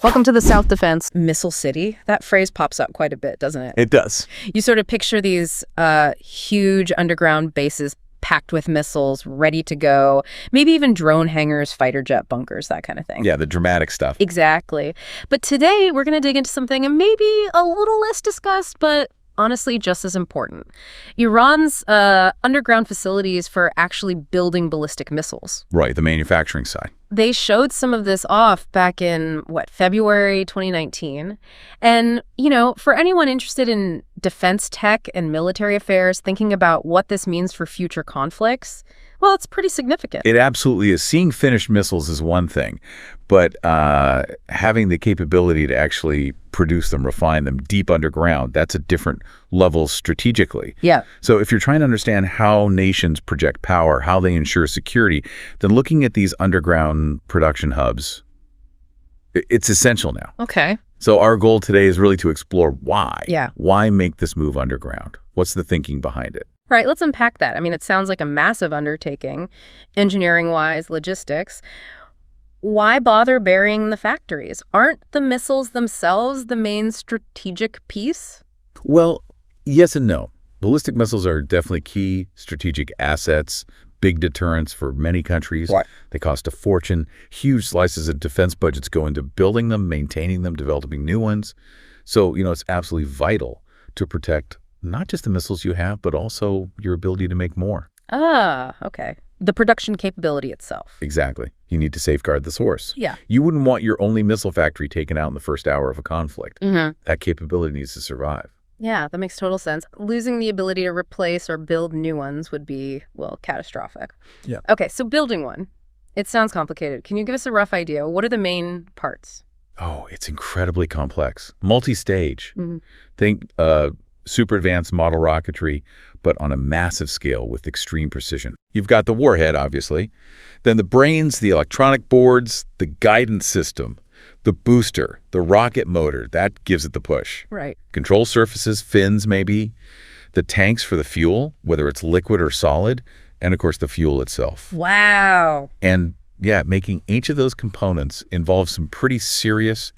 Welcome to the South Defense Missile City. That phrase pops up quite a bit, doesn't it? It does. You sort of picture these huge underground bases packed with missiles, ready to go, maybe even drone hangars, fighter jet bunkers, that kind of thing. Yeah, the dramatic stuff. Exactly. But today, we're going to dig into something maybe a little less discussed, but honestly just as important. Iran's underground facilities for actually building ballistic missiles. Right, the manufacturing side. They showed some of this off back in, February 2019. And, for anyone interested in defense tech and military affairs, thinking about what this means for future conflicts, well, it's pretty significant. It absolutely is. Seeing finished missiles is one thing, but having the capability to actually produce them, refine them deep underground, that's a different level strategically. Yeah. So if you're trying to understand how nations project power, how they ensure security, then looking at these underground production hubs, it's essential now. Okay. So our goal today is really to explore why. Yeah. Why make this move underground? What's the thinking behind it? Right, let's unpack that. I mean, it sounds like a massive undertaking, engineering-wise, logistics. Why bother burying the factories? Aren't the missiles themselves the main strategic piece? Well, yes and no. Ballistic missiles are definitely key strategic assets, big deterrents for many countries. Right. They cost a fortune. Huge slices of defense budgets go into building them, maintaining them, developing new ones. So, it's absolutely vital to protect not just the missiles you have, but also your ability to make more. Ah, okay. The production capability itself. Exactly. You need to safeguard the source. Yeah. You wouldn't want your only missile factory taken out in the first hour of a conflict. Mm-hmm. That capability needs to survive. Yeah, that makes total sense. Losing the ability to replace or build new ones would be, catastrophic. Yeah. Okay, so building one. It sounds complicated. Can you give us a rough idea? What are the main parts? Oh, it's incredibly complex. Multi-stage. Mm-hmm. Think super advanced model rocketry, but on a massive scale with extreme precision. You've got the warhead, obviously, then the brains, the electronic boards, the guidance system, the booster, the rocket motor, that gives it the push. Right. Control surfaces, fins maybe, the tanks for the fuel, whether it's liquid or solid, and of course the fuel itself. Wow. And yeah, making each of those components involves some pretty serious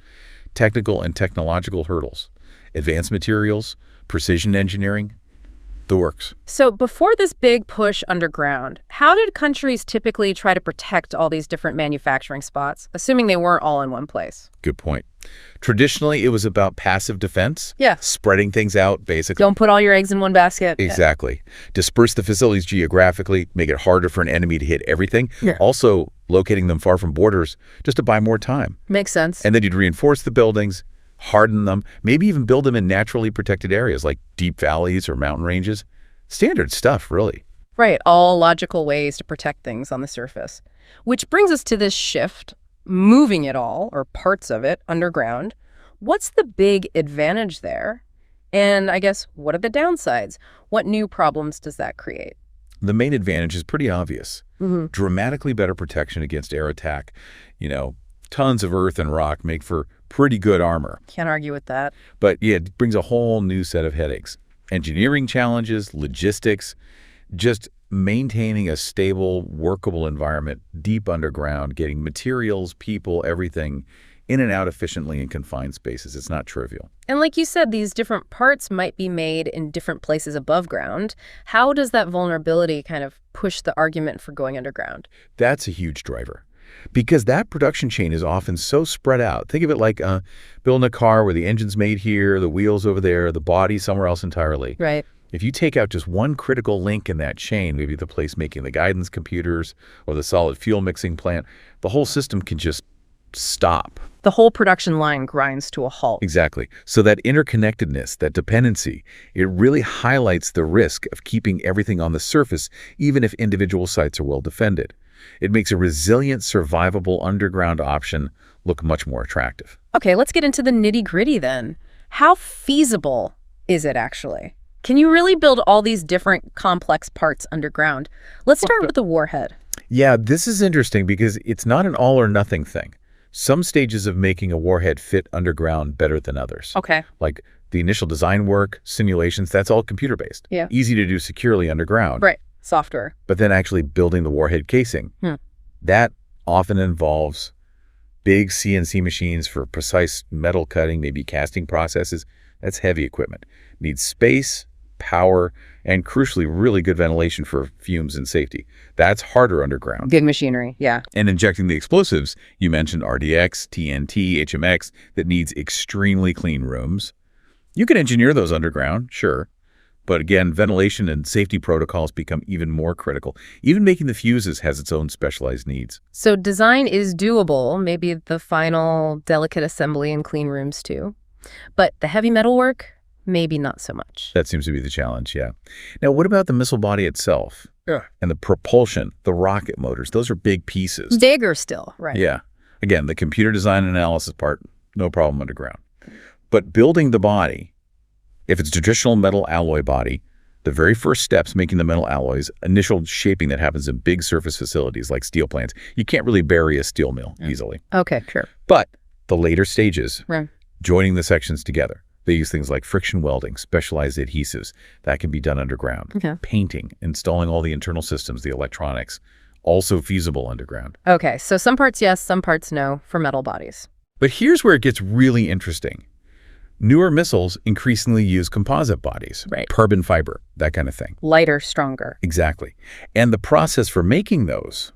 technical and technological hurdles. Advanced materials, precision engineering, the works. So before this big push underground, how did countries typically try to protect all these different manufacturing spots, assuming they weren't all in one place? Good point. Traditionally, it was about passive defense. Yeah. Spreading things out, basically. Don't put all your eggs in one basket. Exactly. Disperse the facilities geographically, make it harder for an enemy to hit everything. Yeah. Also, locating them far from borders just to buy more time. Makes sense. And then you'd reinforce the buildings, harden them, maybe even build them in naturally protected areas like deep valleys or mountain ranges. Standard stuff, really. Right, all logical ways to protect things on the surface. Which brings us to this shift, moving it all, or parts of it, underground. What's the big advantage there? And I guess, what are the downsides? What new problems does that create? The main advantage is pretty obvious. Mm-hmm. Dramatically better protection against air attack. Tons of earth and rock make for pretty good armor. Can't argue with that. But yeah, it brings a whole new set of headaches. Engineering challenges, logistics, just maintaining a stable, workable environment deep underground, getting materials, people, everything in and out efficiently in confined spaces. It's not trivial. And like you said, these different parts might be made in different places above ground. How does that vulnerability kind of push the argument for going underground? That's a huge driver. Because that production chain is often so spread out. Think of it like building a car where the engine's made here, the wheels over there, the body somewhere else entirely. Right. If you take out just one critical link in that chain, maybe the place making the guidance computers or the solid fuel mixing plant, the whole system can just stop. The whole production line grinds to a halt. Exactly. So that interconnectedness, that dependency, it really highlights the risk of keeping everything on the surface, even if individual sites are well defended. It makes a resilient, survivable underground option look much more attractive. Okay, let's get into the nitty-gritty then. How feasible is it actually? Can you really build all these different complex parts underground? Let's start with the warhead. Yeah, this is interesting because it's not an all or nothing thing. Some stages of making a warhead fit underground better than others. Okay. Like the initial design work, simulations, that's all computer-based. Yeah. Easy to do securely underground. Right. Software. But then actually building the warhead casing, that often involves Big CNC machines for precise metal cutting, maybe casting processes. That's heavy equipment. Needs space, power, and crucially, really good ventilation for fumes and safety. That's harder underground. Big machinery, yeah. And injecting the explosives, you mentioned RDX, TNT, HMX, that needs extremely clean rooms. You can engineer those underground, sure. But again, ventilation and safety protocols become even more critical. Even making the fuses has its own specialized needs. So design is doable, maybe the final delicate assembly in clean rooms too. But the heavy metal work, maybe not so much. That seems to be the challenge, yeah. Now, what about the missile body itself? Yeah. And the propulsion, the rocket motors, those are big pieces. Bigger still, right. Yeah. Again, the computer design and analysis part, no problem underground. But building the body, if it's a traditional metal alloy body, the very first steps making the metal alloys, initial shaping that happens in big surface facilities like steel plants, you can't really bury a steel mill easily. Okay, sure. But the later stages, Right. joining the sections together, they use things like friction welding, specialized adhesives. That can be done underground. Okay. Painting, installing all the internal systems, the electronics, also feasible underground. Okay, so some parts yes, some parts no for metal bodies. But here's where it gets really interesting. Newer missiles increasingly use composite bodies, Right. carbon fiber, that kind of thing. Lighter, stronger. Exactly. And the process for making those,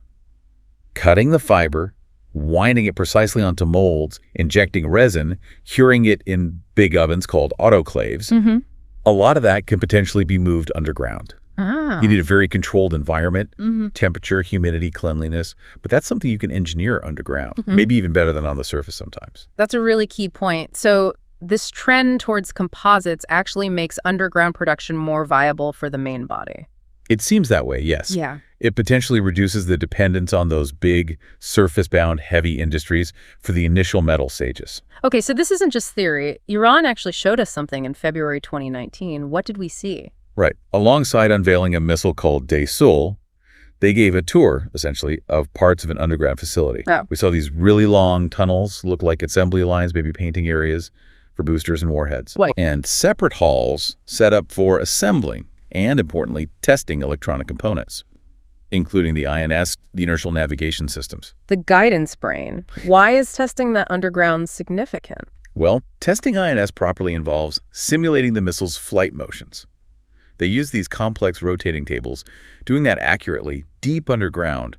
cutting the fiber, winding it precisely onto molds, injecting resin, curing it in big ovens called autoclaves, Mm-hmm. a lot of that can potentially be moved underground. Ah. You need a very controlled environment, Mm-hmm. temperature, humidity, cleanliness, but that's something you can engineer underground, Mhm. maybe even better than on the surface sometimes. That's a really key point. So this trend towards composites actually makes underground production more viable for the main body. It seems that way, yes. Yeah. It potentially reduces the dependence on those big, surface-bound, heavy industries for the initial metal stages. Okay, so this isn't just theory. Iran actually showed us something in February 2019. What did we see? Right. Alongside unveiling a missile called Daysul, they gave a tour, essentially, of parts of an underground facility. Oh. We saw these really long tunnels, look like assembly lines, maybe painting areas for boosters and warheads. Right. And separate halls set up for assembling and, importantly, testing electronic components, including the INS, the inertial navigation systems. The guidance brain. Why is testing that underground significant? Well, testing INS properly involves simulating the missile's flight motions. They use these complex rotating tables. Doing that accurately, deep underground,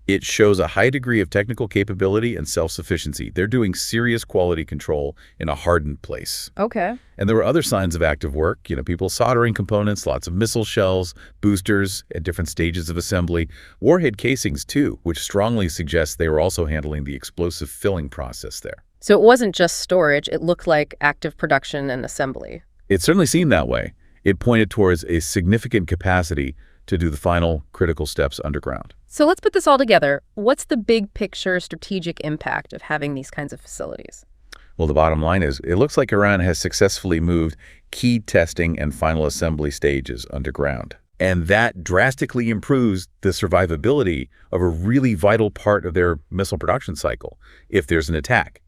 it shows a high degree of technical capability and self-sufficiency. They're doing serious quality control in a hardened place. Okay. And there were other signs of active work, people soldering components, lots of missile shells, boosters at different stages of assembly, warhead casings too, which strongly suggests they were also handling the explosive filling process there. So it wasn't just storage. It looked like active production and assembly. It certainly seemed that way. It pointed towards a significant capacity to do the final critical steps underground. So let's put this all together. What's the big picture strategic impact of having these kinds of facilities? Well, the bottom line is it looks like Iran has successfully moved key testing and final assembly stages underground. And that drastically improves the survivability of a really vital part of their missile production cycle if there's an attack,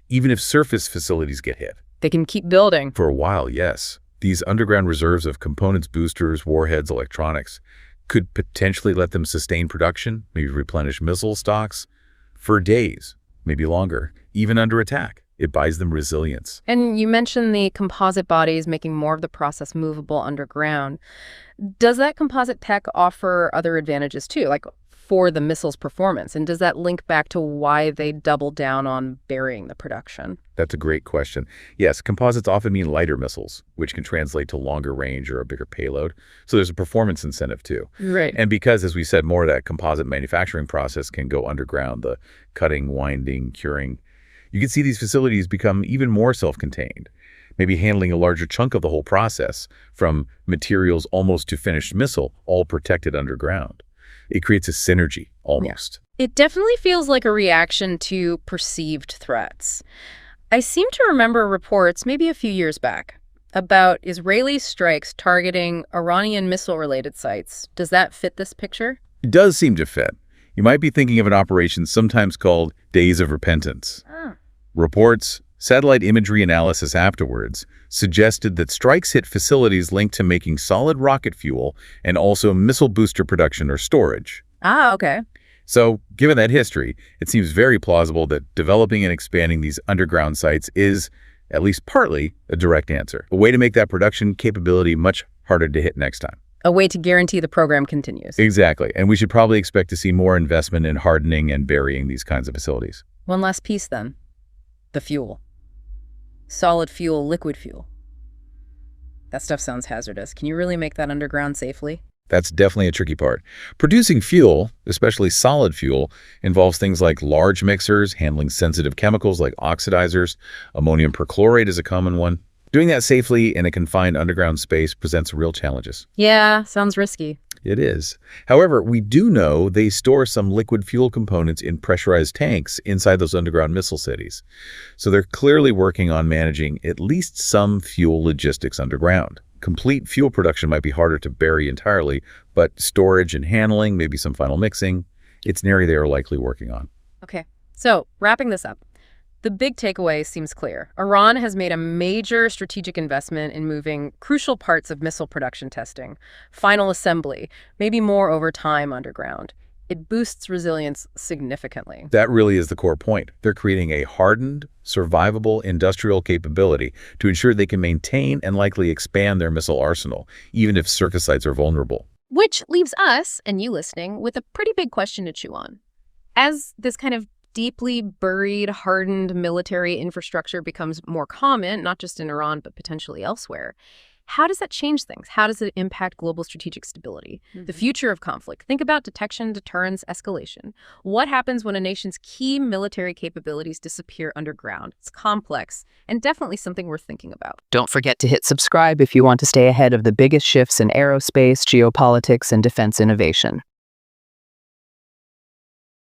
even if surface facilities get hit. They can keep building. For a while, yes. These underground reserves of components, boosters, warheads, electronics could potentially let them sustain production, maybe replenish missile stocks for days, maybe longer, even under attack. It buys them resilience. And you mentioned the composite bodies making more of the process movable underground. Does that composite tech offer other advantages too, like for the missile's performance? And does that link back to why they double down on burying the production? That's a great question. Yes, composites often mean lighter missiles, which can translate to longer range or a bigger payload. So there's a performance incentive too. Right. And because, as we said, more of that composite manufacturing process can go underground, the cutting, winding, curing, you can see these facilities become even more self-contained, maybe handling a larger chunk of the whole process, from materials almost to finished missile, all protected underground. It creates a synergy, almost. It definitely feels like a reaction to perceived threats. I seem to remember reports, maybe a few years back, about Israeli strikes targeting Iranian missile-related sites. Does that fit this picture? It does seem to fit. You might be thinking of an operation sometimes called Days of Repentance. Reports, satellite imagery analysis afterwards, suggested that strikes hit facilities linked to making solid rocket fuel and also missile booster production or storage. Ah, okay. So, given that history, it seems very plausible that developing and expanding these underground sites is, at least partly, a direct answer. A way to make that production capability much harder to hit next time. A way to guarantee the program continues. Exactly. And we should probably expect to see more investment in hardening and burying these kinds of facilities. One last piece, then. The fuel. Solid fuel, liquid fuel. That stuff sounds hazardous. Can you really make that underground safely? That's definitely a tricky part. Producing fuel, especially solid fuel, involves things like large mixers, handling sensitive chemicals like oxidizers. Ammonium perchlorate is a common one. Doing that safely in a confined underground space presents real challenges. Yeah, sounds risky. It is. However, we do know they store some liquid fuel components in pressurized tanks inside those underground missile cities. So they're clearly working on managing at least some fuel logistics underground. Complete fuel production might be harder to bury entirely, but storage and handling, maybe some final mixing, it's an area they are likely working on. Okay, so wrapping this up. The big takeaway seems clear. Iran has made a major strategic investment in moving crucial parts of missile production testing, final assembly, maybe more over time underground. It boosts resilience significantly. That really is the core point. They're creating a hardened, survivable industrial capability to ensure they can maintain and likely expand their missile arsenal, even if circus sites are vulnerable. Which leaves us, and you listening, with a pretty big question to chew on. As this kind of deeply buried, hardened military infrastructure becomes more common, not just in Iran, but potentially elsewhere, how does that change things? How does it impact global strategic stability? The future of conflict. Think about detection, deterrence, escalation. What happens when a nation's key military capabilities disappear underground? It's complex and definitely something worth thinking about. Don't forget to hit subscribe if you want to stay ahead of the biggest shifts in aerospace, geopolitics, and defense innovation.